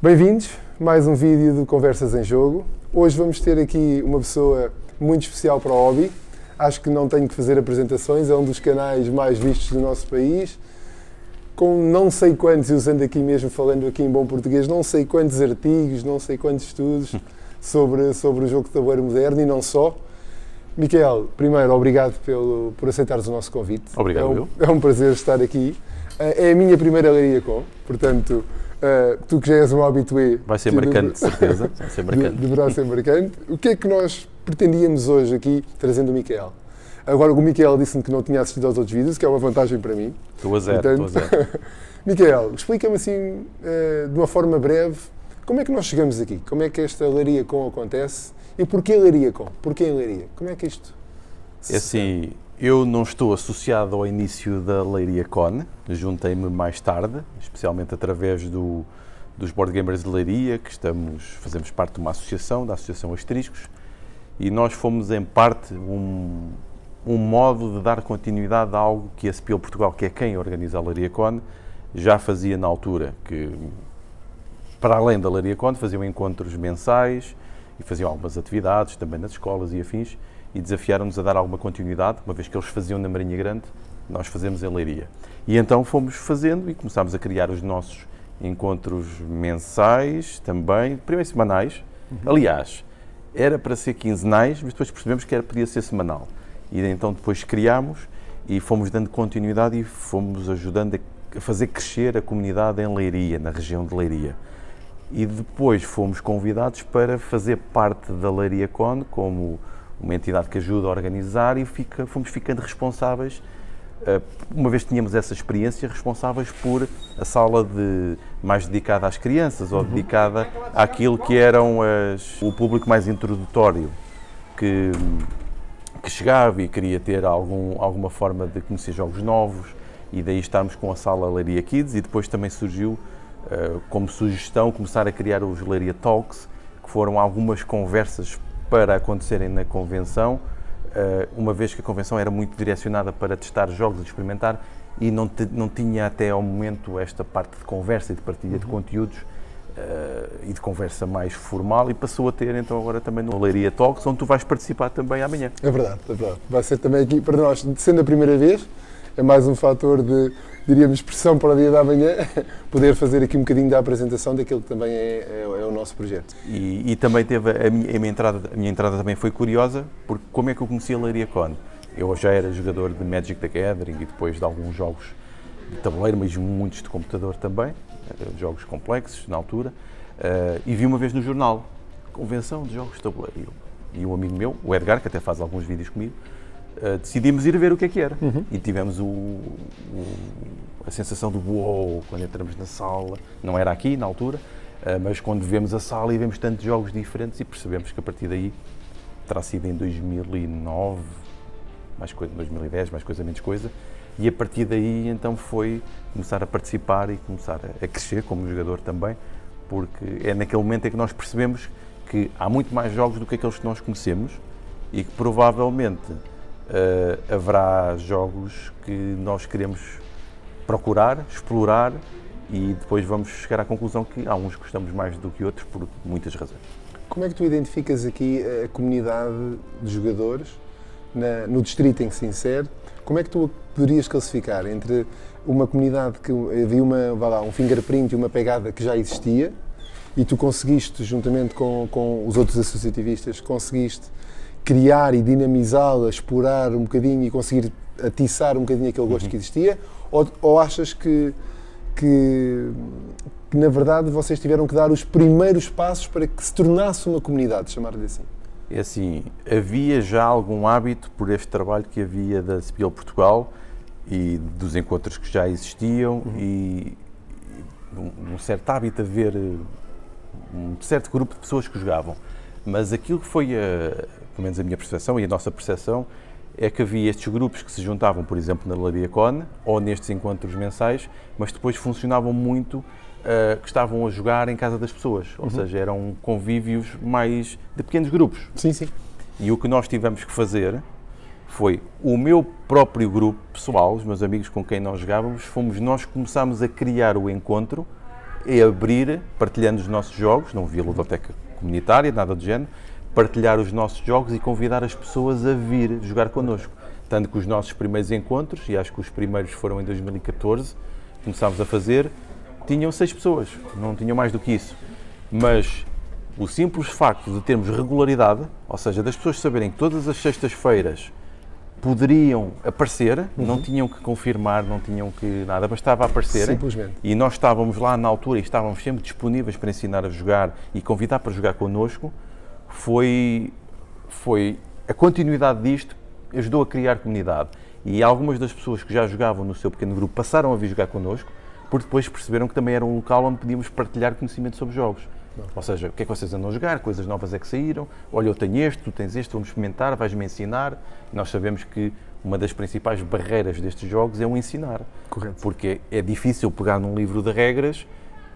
Bem-vindos, mais um vídeo do Conversas em Jogo. Hoje vamos ter aqui uma pessoa muito especial para o hobby. Acho que não tenho que fazer apresentações, é um dos canais mais vistos do nosso país. Com não sei quantos, usando aqui mesmo, falando aqui em bom português, não sei quantos artigos, não sei quantos estudos sobre o jogo de tabuleiro moderno e não só. Miquel, primeiro, obrigado por aceitares o nosso convite. Obrigado, é um prazer estar aqui. É a minha primeira Leiria Com, portanto, tu que já és um habitué... Vai ser marcante, de certeza. Vai ser marcante. Deverá ser marcante. O que é que nós pretendíamos hoje aqui, trazendo o Miquel? Agora, o Miquel disse-me que não tinha assistido aos outros vídeos, que é uma vantagem para mim. Estou a zero. Miquel, explica-me assim, de uma forma breve, como é que nós chegamos aqui? Como é que esta Leiria Com acontece? E porquê Leiria Com? Porquê em Leiria? Como é que isto se... É assim, eu não estou associado ao início da Leiria Con, juntei-me mais tarde, especialmente através dos Board Gamers de Leiria, que fazemos parte de uma associação, da Associação Asteriscos, e nós fomos em parte um modo de dar continuidade a algo que a Spiel Portugal, que é quem organiza a Leiria Con, já fazia na altura, que para além da Leiria Con faziam encontros mensais e faziam algumas atividades também nas escolas e afins, e desafiaram-nos a dar alguma continuidade, uma vez que eles faziam na Marinha Grande, nós fazemos em Leiria. E então fomos fazendo e começámos a criar os nossos encontros mensais também, primeiro semanais. Aliás, era para ser quinzenais, mas depois percebemos que podia ser semanal. E então depois criámos e fomos dando continuidade e fomos ajudando a fazer crescer a comunidade em Leiria, na região de Leiria. E depois fomos convidados para fazer parte da Leiria Con, como uma entidade que ajuda a organizar, e fomos ficando responsáveis, uma vez que tínhamos essa experiência, responsáveis por a sala mais dedicada às crianças, ou dedicada àquilo que eram o público mais introdutório, que chegava e queria ter alguma forma de conhecer jogos novos, e daí estarmos com a sala Leiria Kids, e depois também surgiu, como sugestão, começar a criar os Leiria Talks, que foram algumas conversas para acontecerem na convenção, uma vez que a convenção era muito direcionada para testar jogos e experimentar, e não tinha até ao momento esta parte de conversa e de partilha de conteúdos e de conversa mais formal, e passou a ter então agora também no Leiria Talks, onde tu vais participar também amanhã. É verdade. Vai ser também aqui, para nós, sendo a primeira vez, é mais um fator de, diríamos, pressão para o dia da manhã, poder fazer aqui um bocadinho da apresentação daquilo que também é o nosso projeto. E também teve a minha entrada também foi curiosa, porque como é que eu conheci a Leiria Con? Eu já era jogador de Magic the Gathering e depois de alguns jogos de tabuleiro, mas muitos de computador também, jogos complexos na altura, e vi uma vez no jornal, Convenção de Jogos de Tabuleiro, e um amigo meu, o Edgar, que até faz alguns vídeos comigo, decidimos ir ver o que é que era. E tivemos a sensação do uou, quando entramos na sala. Não era aqui na altura, mas quando vemos a sala e vemos tantos jogos diferentes, e percebemos que a partir daí, terá sido em 2009, mais coisa, 2010, mais coisa, menos coisa, e a partir daí então foi começar a participar e começar a crescer como jogador também, porque é naquele momento em que nós percebemos que há muito mais jogos do que aqueles que nós conhecemos, e que provavelmente haverá jogos que nós queremos procurar, explorar, e depois vamos chegar à conclusão que há uns que gostamos mais do que outros por muitas razões. Como é que tu identificas aqui a comunidade de jogadores no distrito em que se insere? Como é que tu poderias classificar entre uma comunidade que havia um fingerprint e uma pegada que já existia, e tu conseguiste, juntamente com os outros associativistas, conseguiste criar e dinamizá-la, explorar um bocadinho e conseguir atiçar um bocadinho aquele gosto que existia, ou achas que na verdade vocês tiveram que dar os primeiros passos para que se tornasse uma comunidade, chamar-lhe assim? É assim, havia já algum hábito por este trabalho que havia da Spiel Portugal e dos encontros que já existiam, e um certo hábito a ver um certo grupo de pessoas que jogavam, mas aquilo que foi pelo menos a minha percepção e a nossa percepção, é que havia estes grupos que se juntavam, por exemplo, na Leiria Con, ou nestes encontros mensais, mas depois funcionavam muito, que estavam a jogar em casa das pessoas, ou seja, eram convívios mais de pequenos grupos. Sim, sim. E o que nós tivemos que fazer foi o meu próprio grupo pessoal, os meus amigos com quem nós jogávamos, fomos nós que começámos a criar o encontro é abrir, partilhando os nossos jogos, não via ludoteca comunitária, nada do género, partilhar os nossos jogos e convidar as pessoas a vir jogar connosco. Tanto que os nossos primeiros encontros, e acho que os primeiros foram em 2014, começámos a fazer, tinham 6 pessoas, não tinham mais do que isso. Mas o simples facto de termos regularidade, ou seja, das pessoas saberem que todas as sextas-feiras poderiam aparecer, não tinham que confirmar, não tinham que nada, bastava aparecerem. Simplesmente. E nós estávamos lá na altura e estávamos sempre disponíveis para ensinar a jogar e convidar para jogar connosco, foi a continuidade disto ajudou a criar comunidade. E algumas das pessoas que já jogavam no seu pequeno grupo passaram a vir jogar connosco, porque depois perceberam que também era um local onde podíamos partilhar conhecimento sobre jogos. Ou seja, o que é que vocês andam a jogar, coisas novas é que saíram, olha, eu tenho este, tu tens este, vamos experimentar, vais-me ensinar. Nós sabemos que uma das principais barreiras destes jogos é o ensinar. Correto. Porque é difícil pegar num livro de regras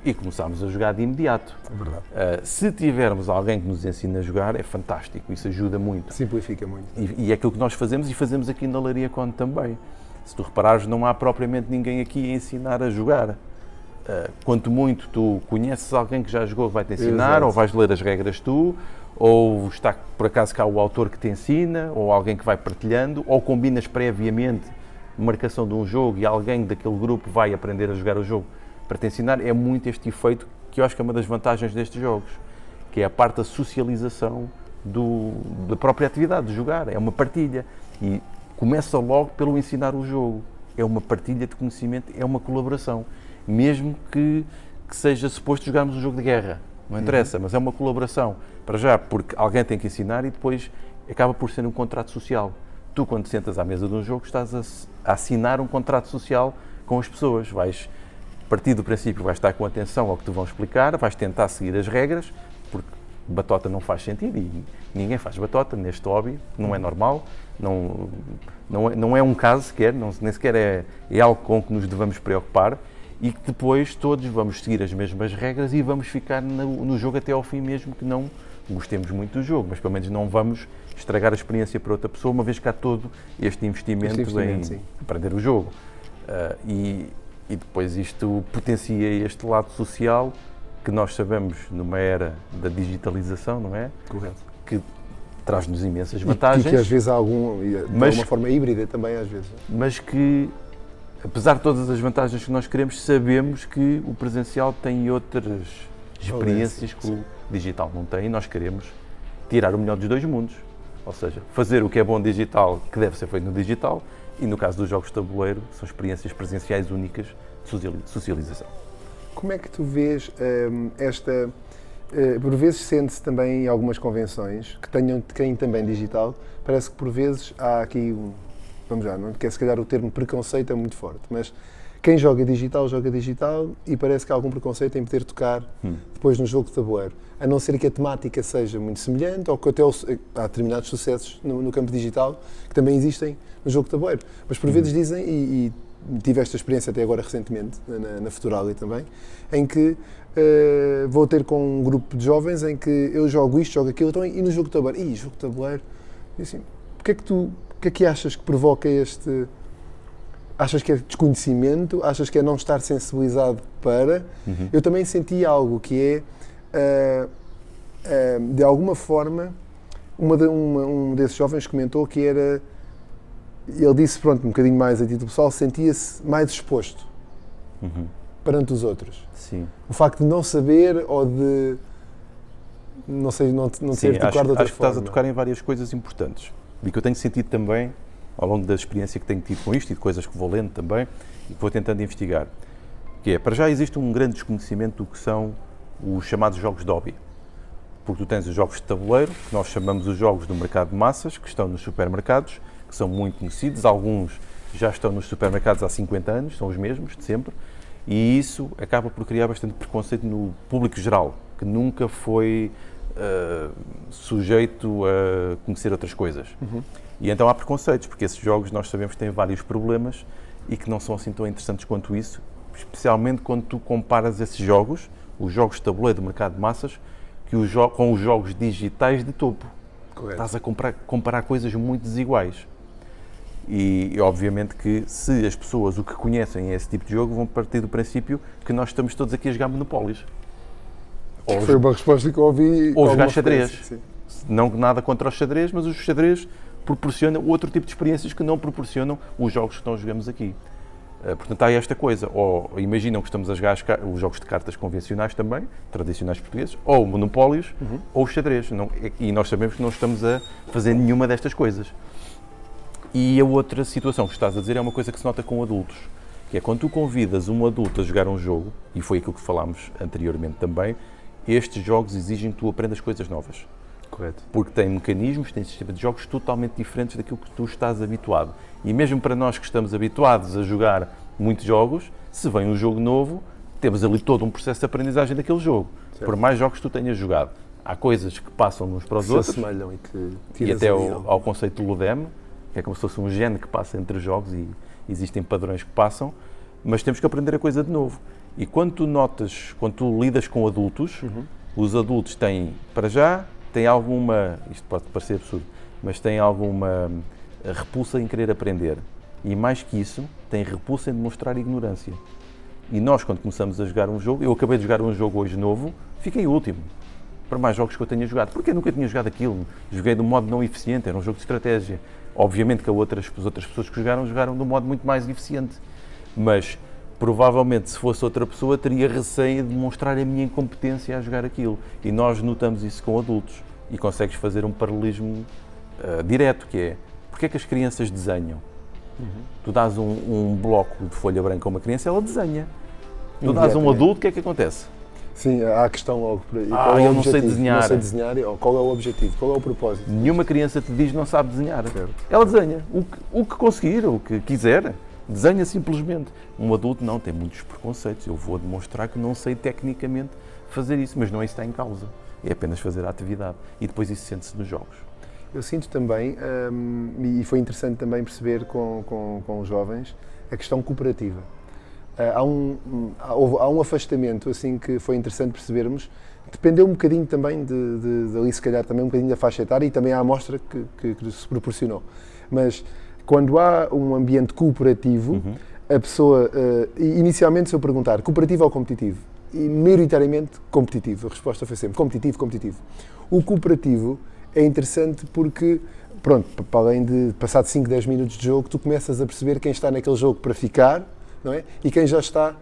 e começarmos a jogar de imediato. É verdade. Se tivermos alguém que nos ensine a jogar, é fantástico, isso ajuda muito. Simplifica muito. E é aquilo que nós fazemos e fazemos aqui na Leiria Con também. Se tu reparares, não há propriamente ninguém aqui a ensinar a jogar. Quanto muito tu conheces alguém que já jogou que vai te ensinar, Exato. ou vais ler as regras tu, ou está por acaso cá o autor que te ensina, ou alguém que vai partilhando, ou combinas previamente marcação de um jogo e alguém daquele grupo vai aprender a jogar o jogo para te ensinar. É muito este efeito que eu acho que é uma das vantagens destes jogos, que é a parte da socialização da própria atividade de jogar, é uma partilha. E começa logo pelo ensinar o jogo, é uma partilha de conhecimento, é uma colaboração. Mesmo que seja suposto jogarmos um jogo de guerra, não interessa, mas é uma colaboração, para já, porque alguém tem que ensinar e depois acaba por ser um contrato social. Tu, quando sentas à mesa de um jogo, estás a assinar um contrato social com as pessoas, vais partir do princípio, vais estar com atenção ao que te vão explicar, vais tentar seguir as regras, porque batota não faz sentido e ninguém faz batota neste hobby, não é normal, não é um caso sequer, nem sequer é algo com que nos devamos preocupar. E que depois todos vamos seguir as mesmas regras e vamos ficar no jogo até ao fim, mesmo que não gostemos muito do jogo, mas pelo menos não vamos estragar a experiência para outra pessoa, uma vez que há todo este investimento em sim. aprender o jogo. E depois isto potencia este lado social que nós sabemos numa era da digitalização, não é? Correto. Que traz-nos imensas vantagens. E que às vezes há de alguma forma híbrida também às vezes. Mas que, apesar de todas as vantagens que nós queremos, sabemos que o presencial tem outras experiências que o digital não tem e nós queremos tirar o melhor dos dois mundos. Ou seja, fazer o que é bom digital, que deve ser feito no digital, e no caso dos jogos de tabuleiro, são experiências presenciais únicas de socialização. Como é que tu vês esta... por vezes sente-se também em algumas convenções que têm também digital, parece que por vezes há aqui vamos lá, não quer se calhar o termo preconceito é muito forte, mas quem joga digital e parece que há algum preconceito em poder tocar depois no jogo de tabuleiro, a não ser que a temática seja muito semelhante ou que até há determinados sucessos no campo digital que também existem no jogo de tabuleiro. Mas por vezes dizem, e tive esta experiência até agora recentemente, na Futuralia também, em que vou ter com um grupo de jovens em que eu jogo isto, jogo aquilo, então, e no jogo de tabuleiro, jogo de tabuleiro, e assim, o que é que achas que provoca este... Achas que é desconhecimento? Achas que é não estar sensibilizado para? Eu também senti algo que é, de alguma forma, um desses jovens comentou que era... Ele disse, pronto, um bocadinho mais a título pessoal, sentia-se mais exposto perante os outros. Sim. O facto de não saber ou de... Não sei, não ter tocar de outra acho que forma. estás a tocar em várias coisas importantes. E que eu tenho sentido também, ao longo da experiência que tenho tido com isto e de coisas que vou lendo também, e que vou tentando investigar, que é, para já existe um grande desconhecimento do que são os chamados jogos de hobby. Porque tu tens os jogos de tabuleiro, que nós chamamos os jogos do mercado de massas, que estão nos supermercados, que são muito conhecidos, alguns já estão nos supermercados há 50 anos, são os mesmos de sempre, e isso acaba por criar bastante preconceito no público geral, que nunca foi sujeito a conhecer outras coisas. E então há preconceitos, porque esses jogos nós sabemos que têm vários problemas e que não são assim tão interessantes quanto isso, especialmente quando tu comparas esses jogos, os jogos de tabuleiro do mercado de massas, com os jogos digitais de topo. Correto. Estás a comparar coisas muito desiguais. E obviamente que se as pessoas o que conhecem esse tipo de jogo vão partir do princípio que nós estamos todos aqui a jogar Monopólios. Foi uma resposta que eu ouvi. Ou jogar xadrez. Não nada contra o xadrez, mas o xadrez proporciona outro tipo de experiências que não proporcionam os jogos que nós jogamos aqui. Portanto, há esta coisa. Ou imaginam que estamos a jogar os jogos de cartas convencionais também, tradicionais portugueses, ou Monopólios, ou xadrez. E nós sabemos que não estamos a fazer nenhuma destas coisas. E a outra situação que estás a dizer é uma coisa que se nota com adultos, que é quando tu convidas um adulto a jogar um jogo, e foi aquilo que falámos anteriormente também, estes jogos exigem que tu aprendas coisas novas. Correto. Porque têm mecanismos, têm sistema de jogos totalmente diferentes daquilo que tu estás habituado. E mesmo para nós que estamos habituados a jogar muitos jogos, se vem um jogo novo, temos ali todo um processo de aprendizagem daquele jogo. Certo. Por mais jogos que tu tenhas jogado. Há coisas que passam uns para os outros. Se assemelham e até ao conceito do Ludem, que é como se fosse um gene que passa entre jogos e existem padrões que passam, mas temos que aprender a coisa de novo. E quando tu lidas com adultos, os adultos têm, para já, têm alguma, isto pode parecer absurdo, mas têm alguma repulsa em querer aprender. E mais que isso, têm repulsa em demonstrar ignorância. E nós, quando começamos a jogar um jogo, eu acabei de jogar um jogo hoje novo, fiquei último. Para mais jogos que eu tenha jogado. Porque eu nunca tinha jogado aquilo. Joguei de um modo não eficiente, era um jogo de estratégia. Obviamente que as outras pessoas que jogaram de um modo muito mais eficiente. Mas, provavelmente, se fosse outra pessoa, teria receio de demonstrar a minha incompetência a jogar aquilo. E nós notamos isso com adultos. E consegues fazer um paralelismo direto, que é, porque é que as crianças desenham? Tu dás um bloco de folha branca a uma criança, ela desenha. Tu dás a um adulto, o que é que acontece? Sim, há a questão logo por aí. Eu não sei desenhar. Não sei desenhar, qual é o objetivo, qual é o propósito? Nenhuma criança te diz não sabe desenhar. Certo. Ela desenha o que conseguir, o que quiser. Desenha simplesmente. Um adulto não, tem muitos preconceitos. Eu vou demonstrar que não sei tecnicamente fazer isso, mas não é isso que está em causa. É apenas fazer a atividade. E depois isso sente-se nos jogos. Eu sinto também, e foi interessante também perceber com os jovens, a questão cooperativa. Há um afastamento assim que foi interessante percebermos, dependeu um bocadinho também ali se calhar também um bocadinho da faixa etária e também à amostra que se proporcionou. Mas quando há um ambiente cooperativo, a pessoa, inicialmente se eu perguntar cooperativo ou competitivo, e maioritariamente competitivo, a resposta foi sempre competitivo. O cooperativo é interessante porque, pronto, para além de passar de 5, 10 minutos de jogo, tu começas a perceber quem está naquele jogo para ficar, não é? E quem já está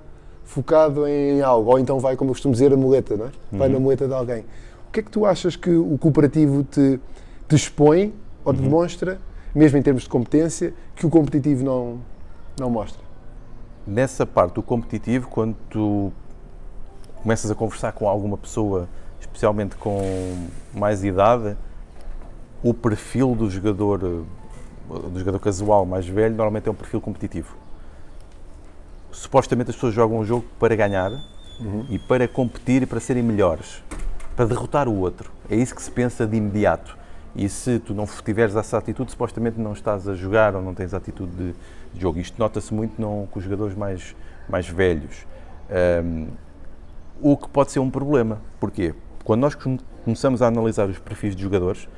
focado em algo, ou então vai, como eu costumo dizer, a muleta, não é? Vai na muleta de alguém. O que é que tu achas que o cooperativo te expõe ou te demonstra, mesmo em termos de competência, que o competitivo não mostra? Nessa parte do competitivo, quando tu começas a conversar com alguma pessoa, especialmente com mais idade, o perfil do jogador casual mais velho normalmente é um perfil competitivo. Supostamente as pessoas jogam um jogo para ganhar e para competir e para serem melhores, para derrotar o outro. É isso que se pensa de imediato. E se tu não tiveres essa atitude, supostamente não estás a jogar ou não tens a atitude de jogo. Isto nota-se muito com os jogadores mais velhos. O que pode ser um problema. Porquê? Quando nós começamos a analisar os perfis de jogadores,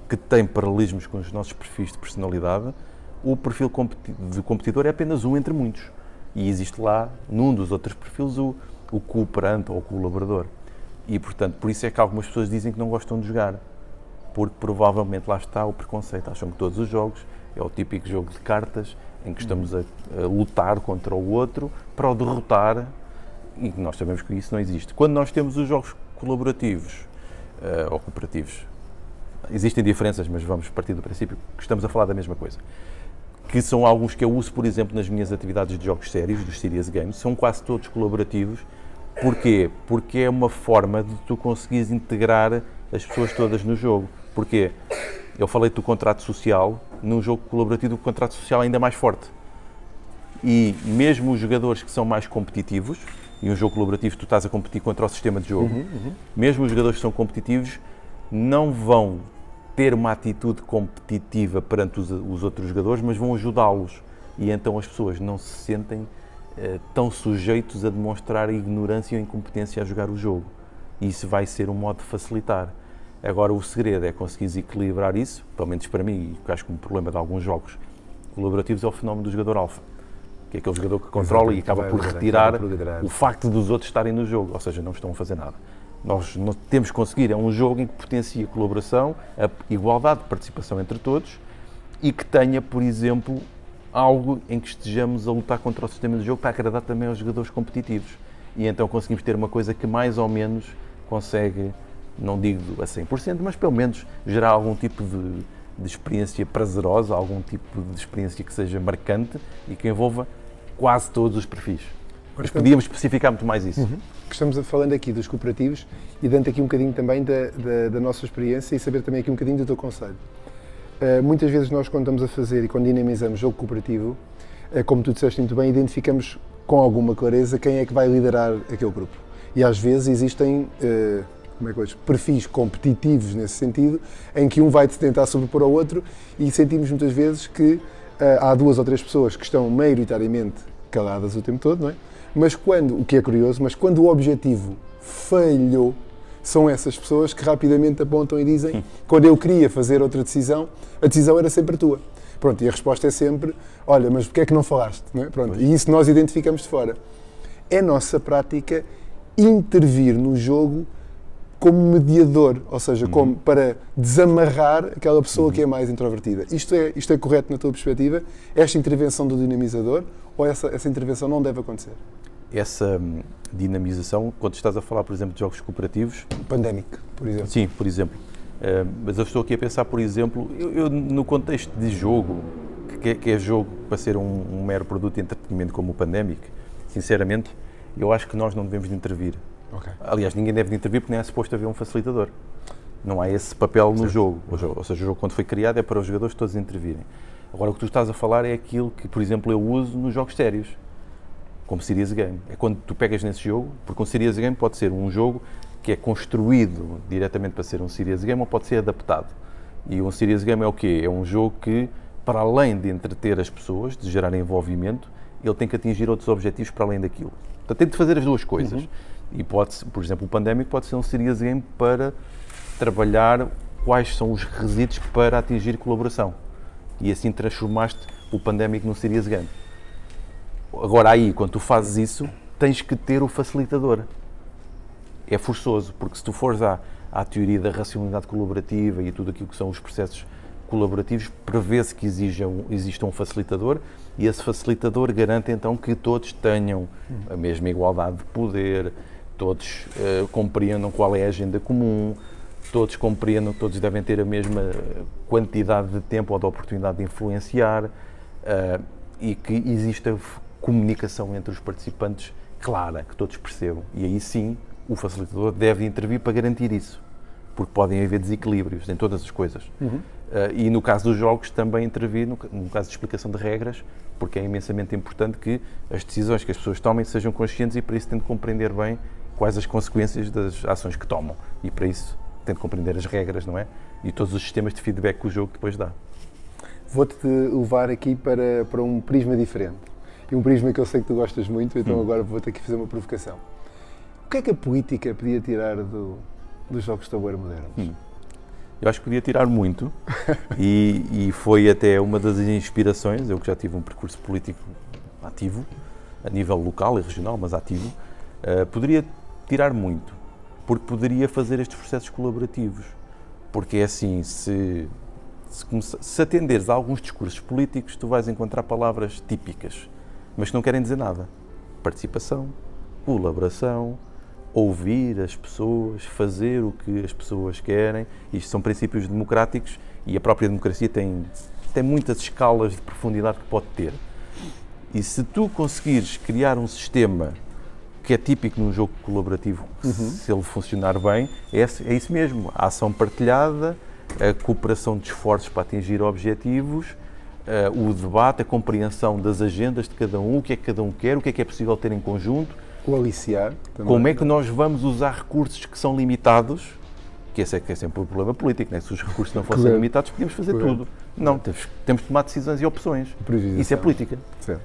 que têm paralelismos com os nossos perfis de personalidade, o perfil de competidor é apenas um entre muitos. E existe lá, num dos outros perfis, o cooperante ou o colaborador. E, portanto, por isso é que algumas pessoas dizem que não gostam de jogar. Porque, provavelmente, lá está o preconceito. Acham que todos os jogos é o típico jogo de cartas em que estamos a lutar contra o outro para o derrotar, e nós sabemos que isso não existe. Quando nós temos os jogos colaborativos ou cooperativos, existem diferenças, mas vamos partir do princípio que estamos a falar da mesma coisa. Que são alguns que eu uso, por exemplo, nas minhas atividades de jogos sérios, dos serious games, são quase todos colaborativos. Porquê? Porque é uma forma de tu conseguires integrar as pessoas todas no jogo. Porquê? Eu falei do contrato social, num jogo colaborativo o contrato social é ainda mais forte. E mesmo os jogadores que são mais competitivos, e um jogo colaborativo tu estás a competir contra o sistema de jogo, mesmo os jogadores que são competitivos não vão ter uma atitude competitiva perante os outros jogadores, mas vão ajudá-los. E então as pessoas não se sentem tão sujeitos a demonstrar ignorância ou incompetência a jogar o jogo. E isso vai ser um modo de facilitar. Agora o segredo é conseguir equilibrar isso, pelo menos para mim, e acho que um problema de alguns jogos colaborativos é o fenómeno do jogador alfa, que é aquele jogador que controla e acaba por retirar o facto dos outros estarem no jogo, ou seja, não estão a fazer nada. Nós não temos que conseguir, é um jogo em que potencia a colaboração, a igualdade de participação entre todos e que tenha, por exemplo, algo em que estejamos a lutar contra o sistema de jogo para agradar também aos jogadores competitivos. E então conseguimos ter uma coisa que mais ou menos consegue, não digo a 100%, mas pelo menos gerar algum tipo de experiência prazerosa, algum tipo de experiência que seja marcante e que envolva quase todos os perfis. Mas podíamos especificar muito mais isso. Estamos falando aqui dos cooperativos e dando aqui um bocadinho também da nossa experiência e saber também aqui um bocadinho do teu conselho. Muitas vezes nós, quando estamos a fazer e quando dinamizamos jogo cooperativo, como tu disseste muito bem, identificamos com alguma clareza quem é que vai liderar aquele grupo. E às vezes existem perfis competitivos nesse sentido, em que um vai tentar sobrepor ao outro e sentimos muitas vezes que há 2 ou 3 pessoas que estão maioritariamente caladas o tempo todo, não é? Mas o que é curioso, mas quando o objetivo falhou, são essas pessoas que rapidamente apontam e dizem, quando eu queria fazer outra decisão, a decisão era sempre a tua. Pronto, e a resposta é sempre, olha, mas porquê é que não falaste? Não é? Pronto, e isso nós identificamos de fora. É nossa prática intervir no jogo como mediador, ou seja, como para desamarrar aquela pessoa que é mais introvertida. Isto é correto na tua perspectiva? Esta intervenção do dinamizador ou essa intervenção não deve acontecer? Essa dinamização, quando estás a falar, por exemplo, de jogos cooperativos... Pandemic, por exemplo. Sim, por exemplo. Mas eu estou aqui a pensar, por exemplo, eu no contexto de jogo, que é jogo para ser um mero produto de entretenimento como o Pandemic, sinceramente, eu acho que nós não devemos de intervir. Okay. Aliás, ninguém deve de intervir porque nem é suposto haver um facilitador. Não há esse papel no jogo. Ou seja, o jogo, quando foi criado, é para os jogadores todos intervirem. Agora, o que tu estás a falar é aquilo que, por exemplo, eu uso nos jogos sérios, como Serious Game. É quando tu pegas nesse jogo, porque um Serious Game pode ser um jogo que é construído diretamente para ser um Serious Game ou pode ser adaptado. E um Serious Game é o quê? É um jogo que, para além de entreter as pessoas, de gerar envolvimento, ele tem que atingir outros objetivos para além daquilo. Portanto, tem de fazer as duas coisas. E pode, por exemplo, o Pandemic pode ser um Serious Game para trabalhar quais são os requisitos para atingir colaboração. E assim transformaste o Pandemic num Serious Game. Agora aí, quando tu fazes isso, tens que ter o facilitador. É forçoso, porque se tu fores à teoria da racionalidade colaborativa e tudo aquilo que são os processos colaborativos, prevê-se que exista um facilitador e esse facilitador garante então que todos tenham a mesma igualdade de poder, todos compreendam qual é a agenda comum, todos compreendam que todos devem ter a mesma quantidade de tempo ou de oportunidade de influenciar e que exista comunicação entre os participantes clara, que todos percebam. E aí sim, o facilitador deve intervir para garantir isso, porque podem haver desequilíbrios em todas as coisas. E no caso dos jogos também intervir, no caso de explicação de regras, porque é imensamente importante que as decisões que as pessoas tomem sejam conscientes e para isso têm de compreender bem quais as consequências das ações que tomam. E para isso têm de compreender as regras, não é? E todos os sistemas de feedback que o jogo depois dá. Vou-te levar aqui para um prisma diferente. E um prisma que eu sei que tu gostas muito, então agora vou-te aqui fazer uma provocação. O que é que a política podia tirar dos jogos de tabuleiro modernos? Eu acho que podia tirar muito e foi até uma das inspirações, eu que já tive um percurso político ativo, a nível local e regional, mas ativo, poderia tirar muito, porque poderia fazer estes processos colaborativos. Porque é assim, se atenderes a alguns discursos políticos, tu vais encontrar palavras típicas, mas que não querem dizer nada. Participação, colaboração, ouvir as pessoas, fazer o que as pessoas querem. Isto são princípios democráticos e a própria democracia tem muitas escalas de profundidade que pode ter. E se tu conseguires criar um sistema que é típico num jogo colaborativo, se ele funcionar bem, é isso mesmo. A ação partilhada, a cooperação de esforços para atingir objetivos, o debate, a compreensão das agendas de cada um, o que é que cada um quer, o que é possível ter em conjunto. O aliciar também. Como é que nós vamos usar recursos que são limitados, que esse é sempre o problema político, né? Se os recursos não fossem limitados, podíamos fazer tudo. Não, temos de tomar decisões e opções. Isso é política,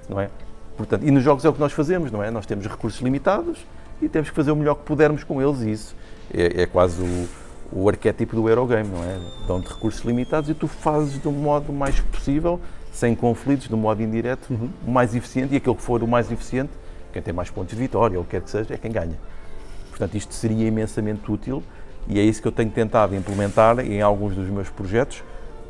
não é? Portanto, e nos jogos é o que nós fazemos, não é? Nós temos recursos limitados e temos que fazer o melhor que pudermos com eles e isso é quase o arquétipo do Eurogame, não é? Dão-te recursos limitados e tu fazes do modo mais possível, sem conflitos, de um modo indireto, o mais eficiente, e aquele que for o mais eficiente, quem tem mais pontos de vitória, ou o que quer que seja, é quem ganha. Portanto, isto seria imensamente útil, e é isso que eu tenho tentado implementar em alguns dos meus projetos,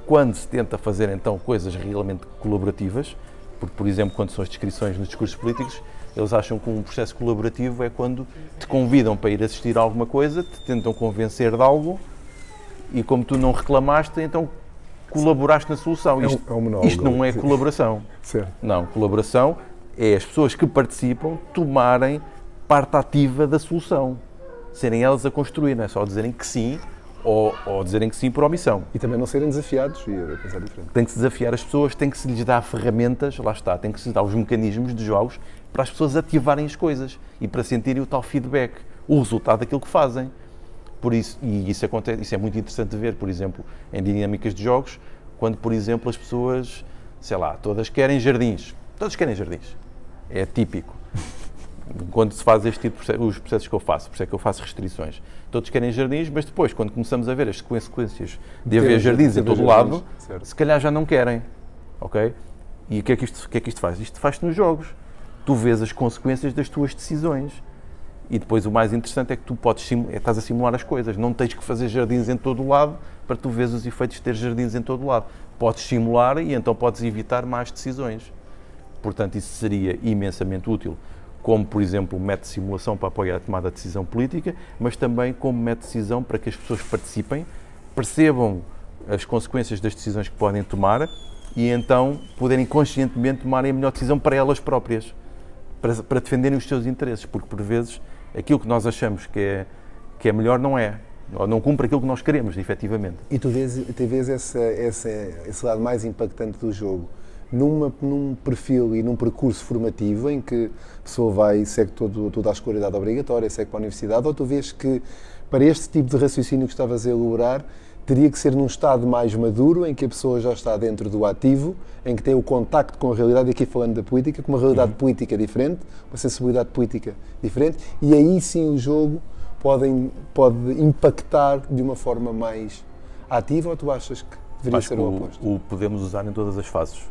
quando se tenta fazer então coisas realmente colaborativas, porque, por exemplo, quando são as descrições nos discursos políticos, eles acham que um processo colaborativo é quando te convidam para ir assistir a alguma coisa, te tentam convencer de algo, e como tu não reclamaste, então colaboraste na solução. Isto não é colaboração. Certo. Não, colaboração é as pessoas que participam tomarem parte ativa da solução. Serem elas a construir, não é só dizerem que sim, ou dizerem que sim por omissão. E também não serem desafiados e a pensar diferente. Tem que se desafiar as pessoas, tem que se lhes dar ferramentas, lá está, tem que se lhes dar os mecanismos de jogos para as pessoas ativarem as coisas e para sentirem o tal feedback, o resultado daquilo que fazem. Por isso, e isso acontece, isso é muito interessante de ver, por exemplo, em dinâmicas de jogos, quando, por exemplo, as pessoas, sei lá, todas querem jardins. Todos querem jardins. É típico. Quando se faz este tipo de os processos que eu faço, por isso é que eu faço restrições. Todos querem jardins, mas depois, quando começamos a ver as consequências de haver jardins em todo o lado, se calhar já não querem. Ok? E o que é que isto faz? Isto faz-se nos jogos. Tu vês as consequências das tuas decisões. E depois o mais interessante é que tu estás a simular as coisas. Não tens que fazer jardins em todo o lado para tu veres os efeitos de ter jardins em todo o lado. Podes simular e então podes evitar más decisões. Portanto, isso seria imensamente útil, como, por exemplo, método de simulação para apoiar a tomada de decisão política, mas também como método de decisão para que as pessoas participem, percebam as consequências das decisões que podem tomar e então poderem conscientemente tomarem a melhor decisão para elas próprias, para defenderem os seus interesses, porque por vezes aquilo que nós achamos que é melhor não é, ou não cumpre aquilo que nós queremos, efetivamente. E tu vês esse lado mais impactante do jogo num perfil e num percurso formativo em que a pessoa segue toda a escolaridade obrigatória, segue para a universidade, ou tu vês que para este tipo de raciocínio que estavas a elaborar teria que ser num estado mais maduro, em que a pessoa já está dentro do ativo, em que tem o contacto com a realidade, aqui falando da política, com uma realidade política diferente, uma sensibilidade política diferente, e aí sim o jogo pode impactar de uma forma mais ativa, ou tu achas que deveria ser o oposto? O podemos usar em todas as fases.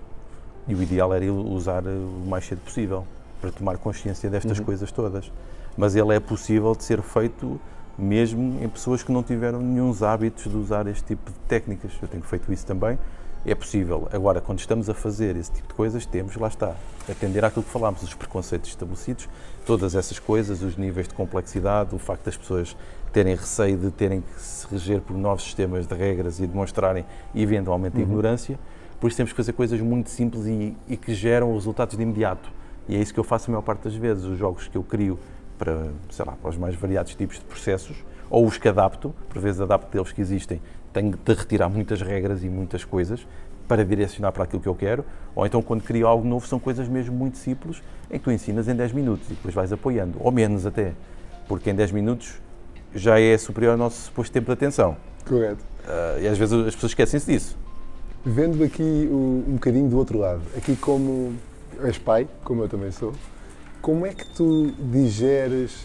E o ideal era usar o mais cedo possível, para tomar consciência destas coisas todas. Mas ele é possível de ser feito mesmo em pessoas que não tiveram nenhum hábitos de usar este tipo de técnicas. Eu tenho feito isso também. É possível. Agora, quando estamos a fazer esse tipo de coisas, temos, lá está, atender àquilo que falámos, os preconceitos estabelecidos, todas essas coisas, os níveis de complexidade, o facto das pessoas terem receio de terem que se reger por novos sistemas de regras e demonstrarem eventualmente ignorância. Por isso temos que fazer coisas muito simples e que geram resultados de imediato. E é isso que eu faço a maior parte das vezes. Os jogos que eu crio para, sei lá, para os mais variados tipos de processos, ou os que adapto, por vezes adapto deles que existem, tenho de retirar muitas regras e muitas coisas para direcionar para aquilo que eu quero, ou então quando crio algo novo são coisas mesmo muito simples, em que tu ensinas em 10 minutos e depois vais apoiando, ou menos até, porque em 10 minutos já é superior ao nosso suposto tempo de atenção. Correto. E às vezes as pessoas esquecem-se disso. Vendo aqui um bocadinho do outro lado, aqui como és pai, como eu também sou, como é que tu digeres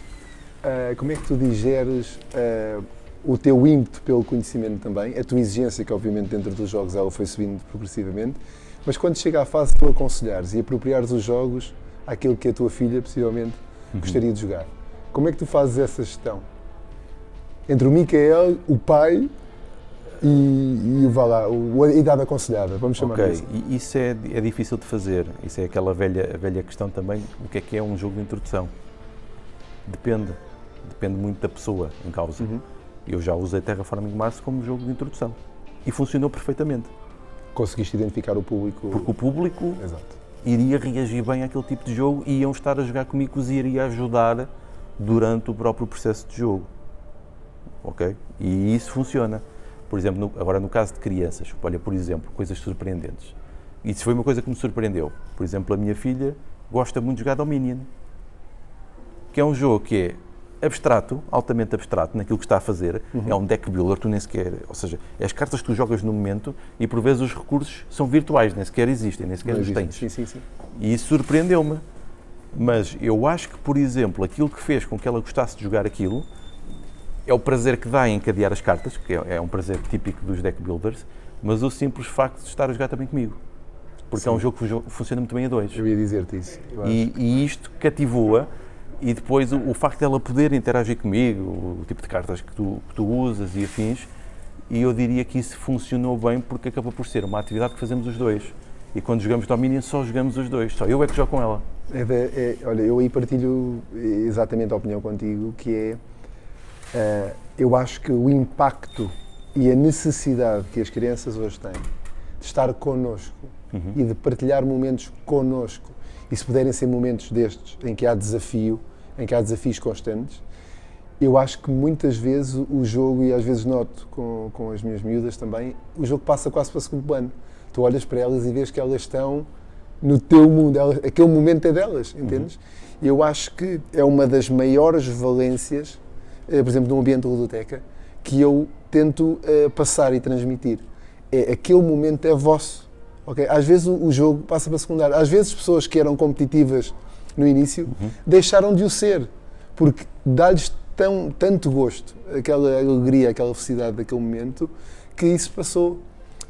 o teu ímpeto pelo conhecimento também, a tua exigência, que obviamente dentro dos jogos ela foi subindo progressivamente, mas quando chega à fase de tu aconselhares e apropriares os jogos àquilo que a tua filha possivelmente gostaria de jogar, como é que tu fazes essa gestão? Entre o Micael, o pai e a idade aconselhada, vamos chamar assim. E isso é difícil de fazer, isso é aquela velha questão também, o que é um jogo de introdução? Depende muito da pessoa em causa. Eu já usei Terraforming Mars como jogo de introdução e funcionou perfeitamente. Conseguiste identificar o público? Porque o público iria reagir bem àquele tipo de jogo e iam estar a jogar comigo, os iria ajudar durante o próprio processo de jogo. Ok? E isso funciona. Por exemplo, agora no caso de crianças, olha, por exemplo, coisas surpreendentes. Isso foi uma coisa que me surpreendeu. Por exemplo, a minha filha gosta muito de jogar Dominion, que é um jogo que é abstrato, altamente abstrato naquilo que está a fazer. É um deck builder, tu nem sequer, ou seja, é as cartas que tu jogas no momento e por vezes os recursos são virtuais, nem sequer existem, nem sequer os tens. Sim. E isso surpreendeu-me. Mas eu acho que, por exemplo, aquilo que fez com que ela gostasse de jogar aquilo é o prazer que dá em encadear as cartas, que é um prazer típico dos deck builders, mas o simples facto de estar a jogar também comigo. porque Sim. é um jogo que funciona muito bem a dois. Eu ia dizer-te isso. Eu acho. E isto cativou-a, e depois o facto dela poder interagir comigo, o tipo de cartas que tu usas e afins, e eu diria que isso funcionou bem porque acabou por ser uma atividade que fazemos os dois. E quando jogamos Dominion só jogamos os dois, só eu é que jogo com ela. Olha, eu aí partilho exatamente a opinião contigo, que é, eu acho que o impacto e a necessidade que as crianças hoje têm de estar connosco e de partilhar momentos connosco, e se puderem ser momentos destes, em que há desafio, em que há desafios constantes, eu acho que muitas vezes o jogo, e às vezes noto com as minhas miúdas também, o jogo passa quase para o segundo plano. Tu olhas para elas e vês que elas estão no teu mundo, aquele momento é delas, entendes? E eu acho que é uma das maiores valências, por exemplo, de um ambiente de ludoteca, que eu tento passar e transmitir. Aquele momento é vosso. Okay? Às vezes o jogo passa para secundário. Às vezes pessoas que eram competitivas no início deixaram de o ser, porque dá-lhes tanto gosto, aquela alegria, aquela felicidade daquele momento, que isso passou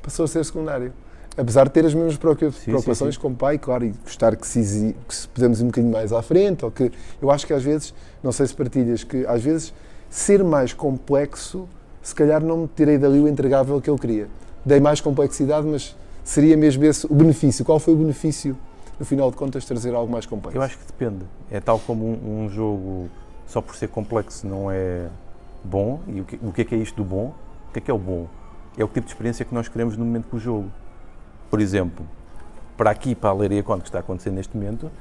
a ser secundário. Apesar de ter as mesmas preocupações como pai, claro, e gostar que se podemos ir um bocadinho mais à frente, ou que eu acho que às vezes, não sei se partilhas, que às vezes ser mais complexo, se calhar não me tirei dali o entregável que eu queria. Dei mais complexidade, mas seria mesmo esse o benefício. Qual foi o benefício, no final de contas, trazer algo mais complexo? Eu acho que depende. É tal como um jogo, só por ser complexo, não é bom. E o que é isto do bom? O que é o bom? É o tipo de experiência que nós queremos no momento com o jogo. Por exemplo, para a Leiria Con, que está acontecendo neste momento,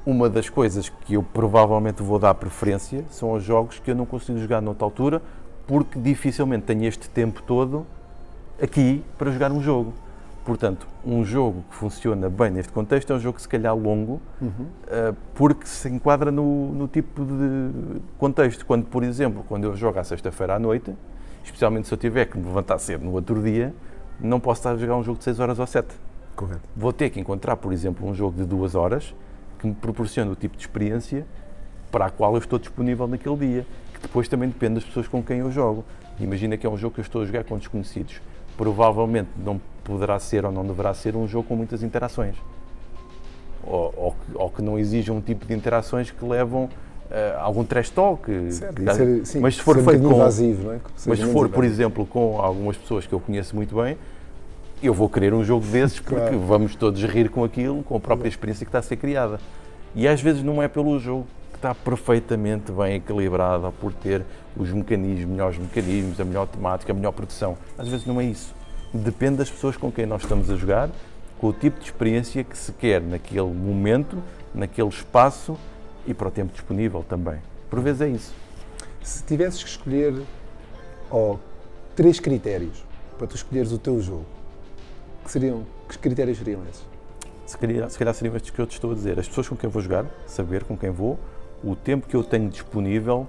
uma das coisas que eu provavelmente vou dar preferência são os jogos que eu não consigo jogar noutra altura, porque dificilmente tenho este tempo todo aqui para jogar um jogo. Portanto, um jogo que funciona bem neste contexto é um jogo que se calhar longo, porque se enquadra no tipo de contexto. Quando, por exemplo, quando eu jogo à sexta-feira à noite, especialmente se eu tiver que me levantar cedo no outro dia, não posso estar a jogar um jogo de 6 horas ou 7. Correto. Vou ter que encontrar, por exemplo, um jogo de 2 horas que me proporcione o tipo de experiência para a qual eu estou disponível naquele dia, que depois também depende das pessoas com quem eu jogo. Imagina que é um jogo que eu estou a jogar com desconhecidos. Provavelmente não poderá ser ou não deverá ser um jogo com muitas interações. Ou que não exija um tipo de interações que levam a algum trash talk. Mas se for feito com invasivo, não é? Mas se for, por exemplo, com algumas pessoas que eu conheço muito bem, eu vou querer um jogo desses porque vamos todos rir com aquilo, com a própria experiência que está a ser criada. E às vezes não é pelo jogo que está perfeitamente bem equilibrado, ou por ter os melhores mecanismos, a melhor temática, a melhor produção. Às vezes não é isso. Depende das pessoas com quem nós estamos a jogar, com o tipo de experiência que se quer naquele momento, naquele espaço e para o tempo disponível também. Por vezes é isso. Se tivesses que escolher 3 critérios para tu escolheres o teu jogo, que critérios seriam esses? Se calhar seriam estes que eu te estou a dizer. As pessoas com quem vou jogar, saber com quem vou, o tempo que eu tenho disponível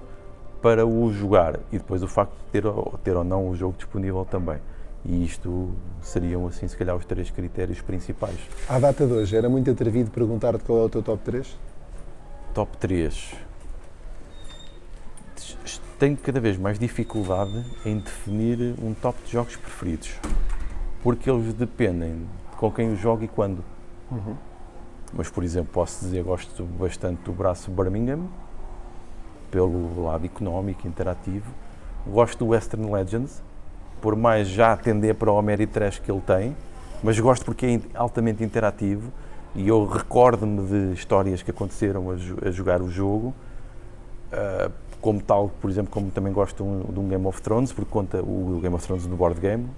para o jogar e depois o facto de ter ou não o jogo disponível também. E isto seriam, assim, se calhar, os 3 critérios principais. À data de hoje, era muito atrevido perguntar-te qual é o teu top 3? Top 3. Tenho cada vez mais dificuldade em definir um top de jogos preferidos, porque eles dependem de com quem eu jogo e quando. Mas, por exemplo, posso dizer que gosto bastante do braço Birmingham, pelo lado económico, interativo. Gosto do Western Legends, por mais já atender para o Ameritrash que ele tem, mas gosto porque é altamente interativo e eu recordo-me de histórias que aconteceram a jogar o jogo, como tal, por exemplo, como também gosto de um Game of Thrones, porque conta o Game of Thrones do board game,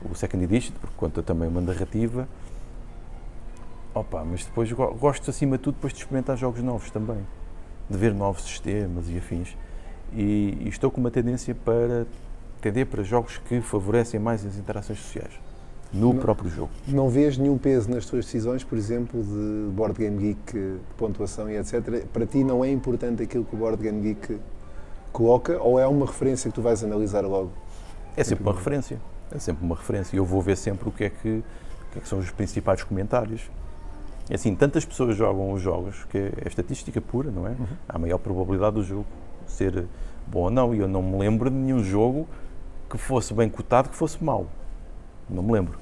o Second Edition, porque conta também uma narrativa. Mas depois gosto, acima de tudo, depois de experimentar jogos novos também, de ver novos sistemas e afins. E estou com uma tendência para tender para jogos que favorecem mais as interações sociais no próprio jogo. Não vês nenhum peso nas tuas decisões, por exemplo, de Board Game Geek, de pontuação e etc. Para ti não é importante aquilo que o Board Game Geek coloca, ou é uma referência que tu vais analisar logo? É sempre uma referência. É sempre uma referência. Eu vou ver sempre o que é que são os principais comentários. É assim, tantas pessoas jogam os jogos que é estatística pura, não é? Há a maior probabilidade do jogo ser bom ou não. E eu não me lembro de nenhum jogo que fosse bem cotado que fosse mau. Não me lembro.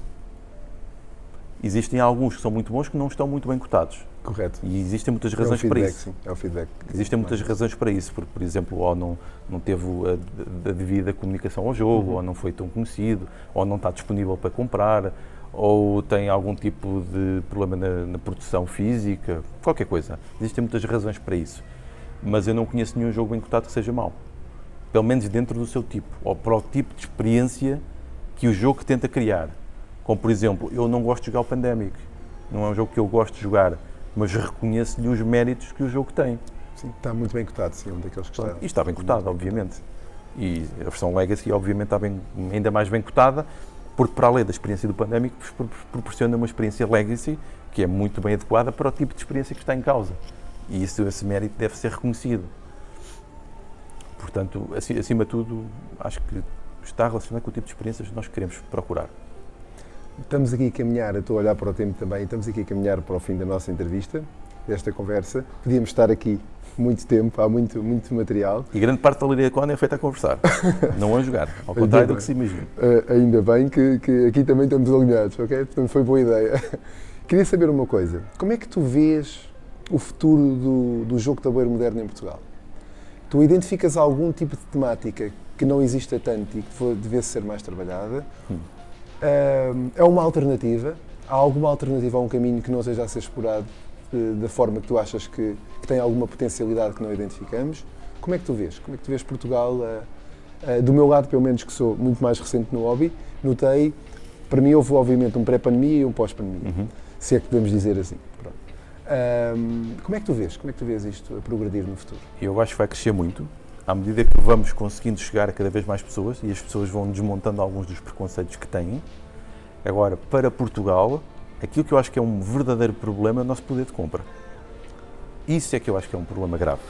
Existem alguns que são muito bons que não estão muito bem cotados. Correto. E existem muitas razões para isso. Sim, é o feedback. Existem muitas razões para isso, porque, por exemplo, ou não teve a devida comunicação ao jogo, ou não foi tão conhecido, ou não está disponível para comprar, ou tem algum tipo de problema na produção física, qualquer coisa. Existem muitas razões para isso. Mas eu não conheço nenhum jogo bem cotado que seja mau. Pelo menos dentro do seu tipo, ou para o tipo de experiência que o jogo tenta criar. Como, por exemplo, eu não gosto de jogar o Pandemic. Não é um jogo que eu gosto de jogar, mas reconheço-lhe os méritos que o jogo tem. Sim, está muito bem cotado, sim, um daqueles que está. E está bem cotado, obviamente. E a versão Legacy, obviamente, está ainda mais bem cotada, porque, para além da experiência do Pandemic, proporciona uma experiência Legacy que é muito bem adequada para o tipo de experiência que está em causa. E esse mérito deve ser reconhecido. Portanto, acima de tudo, acho que está relacionado com o tipo de experiências que nós queremos procurar. Estamos aqui a caminhar, eu estou a olhar para o tempo também, estamos aqui a caminhar para o fim da nossa entrevista, desta conversa. Podíamos estar aqui muito tempo, há muito material. E grande parte da Leiria Con é feita a conversar, não a jogar, ao contrário do que se imagina. Ainda bem que aqui também estamos alinhados, ok? Portanto, foi boa ideia. Queria saber uma coisa, como é que tu vês o futuro do jogo de tabuleiro moderno em Portugal? Tu identificas algum tipo de temática que não exista tanto e que devesse ser mais trabalhada? É uma alternativa? Há alguma alternativa a um caminho que não seja a ser explorado da forma que tu achas que tem alguma potencialidade que não identificamos? Como é que tu vês? Como é que tu vês Portugal? Do meu lado, pelo menos, que sou muito mais recente no hobby, notei, para mim houve obviamente um pré-pandemia e um pós-pandemia, se é que podemos dizer assim. Pronto. Como é que tu vês? Como é que tu vês isto a progredir no futuro? Eu acho que vai crescer muito, à medida que vamos conseguindo chegar a cada vez mais pessoas e as pessoas vão desmontando alguns dos preconceitos que têm. Agora, para Portugal, aquilo que eu acho que é um verdadeiro problema é o nosso poder de compra. Isso é que eu acho que é um problema grave.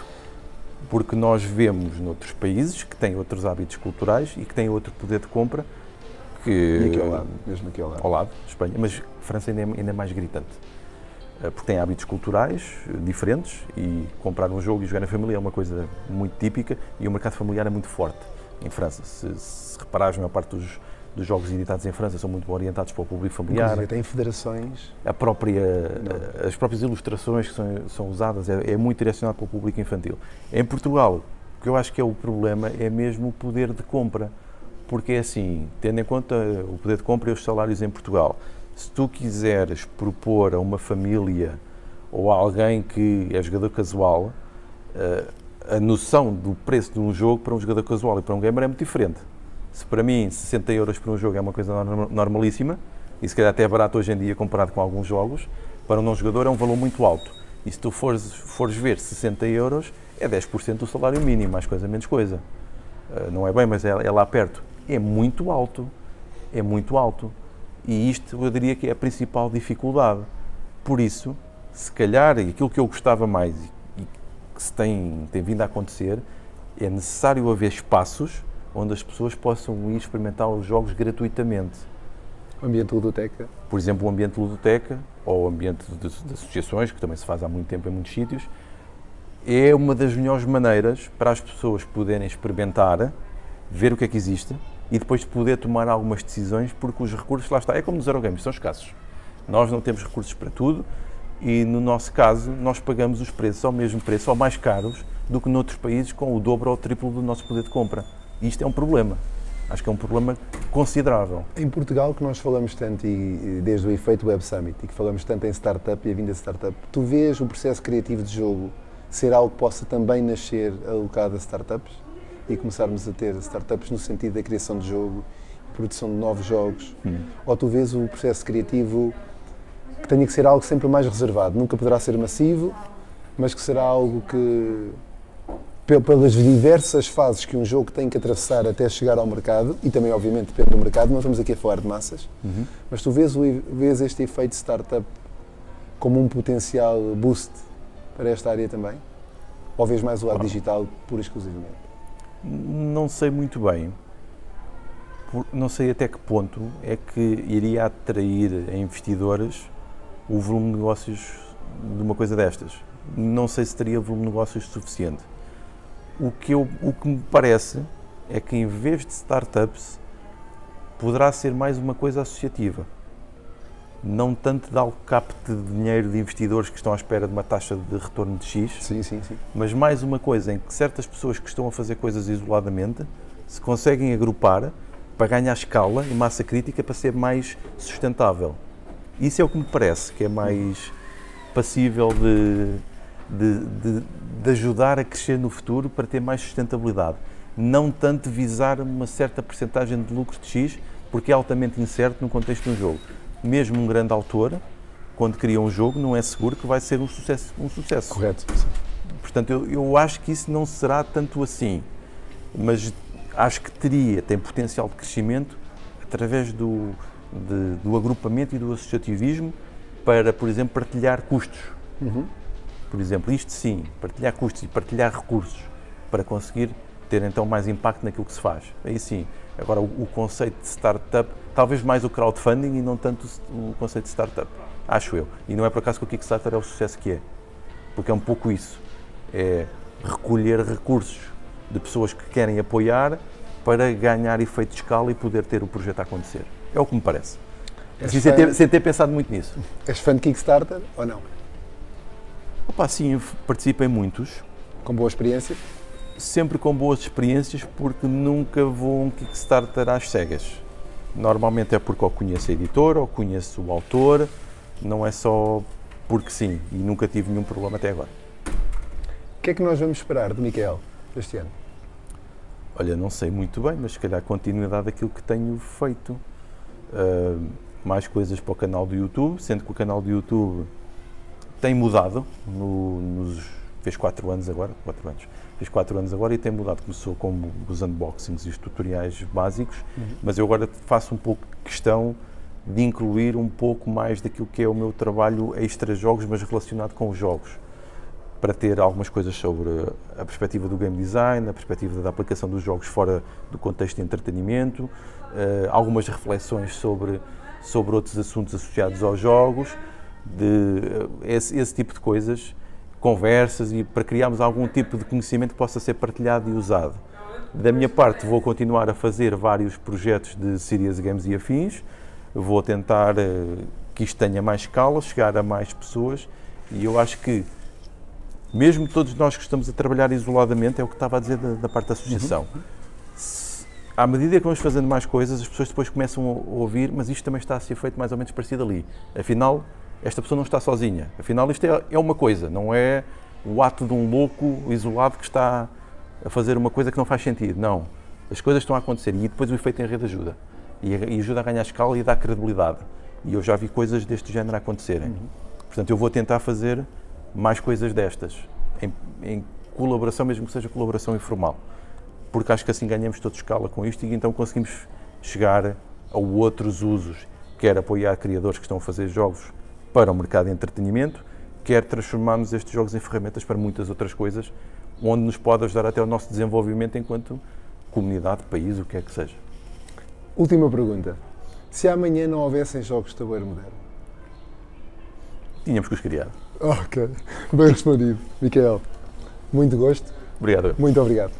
Porque nós vemos noutros países que têm outros hábitos culturais e que têm outro poder de compra que... E aqui ao lado, mesmo aqui ao lado. Ao lado, Espanha, mas a França ainda é mais gritante. Porque tem hábitos culturais diferentes e comprar um jogo e jogar na família é uma coisa muito típica e o mercado familiar é muito forte em França. Se reparares, a maior parte dos jogos editados em França são muito orientados para o público familiar. Inclusive, tem federações. As próprias ilustrações que são usadas é muito direcionado para o público infantil. Em Portugal, o que eu acho que é o problema é mesmo o poder de compra, porque é assim, tendo em conta o poder de compra e os salários em Portugal, se tu quiseres propor a uma família ou a alguém que é jogador casual, a noção do preço de um jogo para um jogador casual e para um gamer é muito diferente. Se para mim 60 euros por um jogo é uma coisa normalíssima, e se calhar até é barato hoje em dia comparado com alguns jogos, para um não jogador é um valor muito alto. E se tu fores ver 60 euros, é 10% do salário mínimo, mais coisa, menos coisa. Não é bem, mas é lá perto. É muito alto. É muito alto. E isto eu diria que é a principal dificuldade. Por isso, se calhar, aquilo que eu gostava mais e que se tem vindo a acontecer, é necessário haver espaços onde as pessoas possam ir experimentar os jogos gratuitamente. O ambiente ludoteca? Por exemplo, o ambiente ludoteca, ou o ambiente de associações, que também se faz há muito tempo em muitos sítios, é uma das melhores maneiras para as pessoas poderem experimentar, ver o que é que existe, e depois de poder tomar algumas decisões, porque os recursos, lá está, é como nos Eurogames, são escassos. Nós não temos recursos para tudo e, no nosso caso, nós pagamos os preços ao mesmo preço ou mais caros do que noutros países com o dobro ou o triplo do nosso poder de compra. E isto é um problema. Acho que é um problema considerável. Em Portugal, que nós falamos tanto, e desde o efeito Web Summit, e que falamos tanto em startup e a vinda de startup, tu vês o processo criativo de jogo ser algo que possa também nascer alocado a startups? E começarmos a ter startups no sentido da criação de jogo, produção de novos jogos, ou tu vês o processo criativo que tenha que ser algo sempre mais reservado, nunca poderá ser massivo, mas que será algo que, pelas diversas fases que um jogo tem que atravessar até chegar ao mercado, e também obviamente depende do mercado, não estamos aqui a falar de massas, mas tu vês este efeito startup como um potencial boost para esta área também? Ou vês mais o lado digital pura e exclusivamente? Não sei muito bem, não sei até que ponto é que iria atrair a investidores o volume de negócios de uma coisa destas. Não sei se teria volume de negócios suficiente. O que me parece é que, em vez de startups, poderá ser mais uma coisa associativa. não tanto de algo que capte dinheiro de investidores que estão à espera de uma taxa de retorno de X, Sim, sim, sim. mas mais uma coisa em que certas pessoas que estão a fazer coisas isoladamente se conseguem agrupar para ganhar escala e massa crítica para ser mais sustentável. Isso é o que me parece que é mais passível de ajudar a crescer no futuro para ter mais sustentabilidade. Não tanto visar uma certa percentagem de lucro de X, porque é altamente incerto no contexto de um jogo. Mesmo um grande autor, quando cria um jogo, não é seguro que vai ser um sucesso. Correto. Portanto, eu acho que isso não será tanto assim, mas acho que tem potencial de crescimento através do agrupamento e do associativismo para, por exemplo, partilhar custos. Por exemplo, isto sim, partilhar custos e partilhar recursos para conseguir ter então mais impacto naquilo que se faz. Aí sim. Agora, o conceito de startup, talvez mais o crowdfunding e não tanto o conceito de startup, acho eu. E não é por acaso que o Kickstarter é o sucesso que é, porque é um pouco isso, é recolher recursos de pessoas que querem apoiar para ganhar efeito de escala e poder ter o projeto a acontecer. É o que me parece. Sem ter pensado muito nisso. És fã de Kickstarter ou não? Opa, sim, eu participo em muitos. Com boa experiência? Sempre com boas experiências, porque nunca vou a um Kickstarter às cegas. Normalmente é porque ou conheço a editora, ou conheço o autor, não é só porque sim, e nunca tive nenhum problema até agora. O que é que nós vamos esperar de Miquel este ano? Olha, não sei muito bem, mas se calhar continuidade daquilo que tenho feito. Mais coisas para o canal do YouTube, sendo que o canal do YouTube tem mudado, fez 4 anos agora, fez 4 anos agora e tem mudado. Começou com os unboxings e os tutoriais básicos, mas eu agora faço um pouco de questão de incluir um pouco mais daquilo que é o meu trabalho extra jogos, mas relacionado com os jogos, para ter algumas coisas sobre a perspectiva do game design, a perspectiva da aplicação dos jogos fora do contexto de entretenimento, algumas reflexões sobre outros assuntos associados aos jogos, esse tipo de coisas, conversas, e para criarmos algum tipo de conhecimento que possa ser partilhado e usado. Da minha parte, vou continuar a fazer vários projetos de serious games e afins, vou tentar que isto tenha mais escala, chegar a mais pessoas, e eu acho que mesmo todos nós que estamos a trabalhar isoladamente, é o que estava a dizer da parte da associação. À medida que vamos fazendo mais coisas, as pessoas depois começam a ouvir, mas isto também está a ser feito mais ou menos parecido ali. Afinal, esta pessoa não está sozinha. Afinal, isto é uma coisa, não é o ato de um louco isolado que está a fazer uma coisa que não faz sentido. Não. As coisas estão a acontecer e depois o efeito em rede ajuda. E ajuda a ganhar escala e a dar credibilidade. E eu já vi coisas deste género a acontecerem. Portanto, eu vou tentar fazer mais coisas destas, em colaboração, mesmo que seja colaboração informal, porque acho que assim ganhamos toda escala com isto e então conseguimos chegar a outros usos, quer apoiar criadores que estão a fazer jogos para o mercado de entretenimento, quer transformarmos estes jogos em ferramentas para muitas outras coisas, onde nos pode ajudar até o nosso desenvolvimento enquanto comunidade, país, o que é que seja. Última pergunta. Se amanhã não houvessem jogos de tabuleiro moderno? Tínhamos que os criar. Ok, bem respondido. Miquel, muito gosto. Obrigado. Muito obrigado.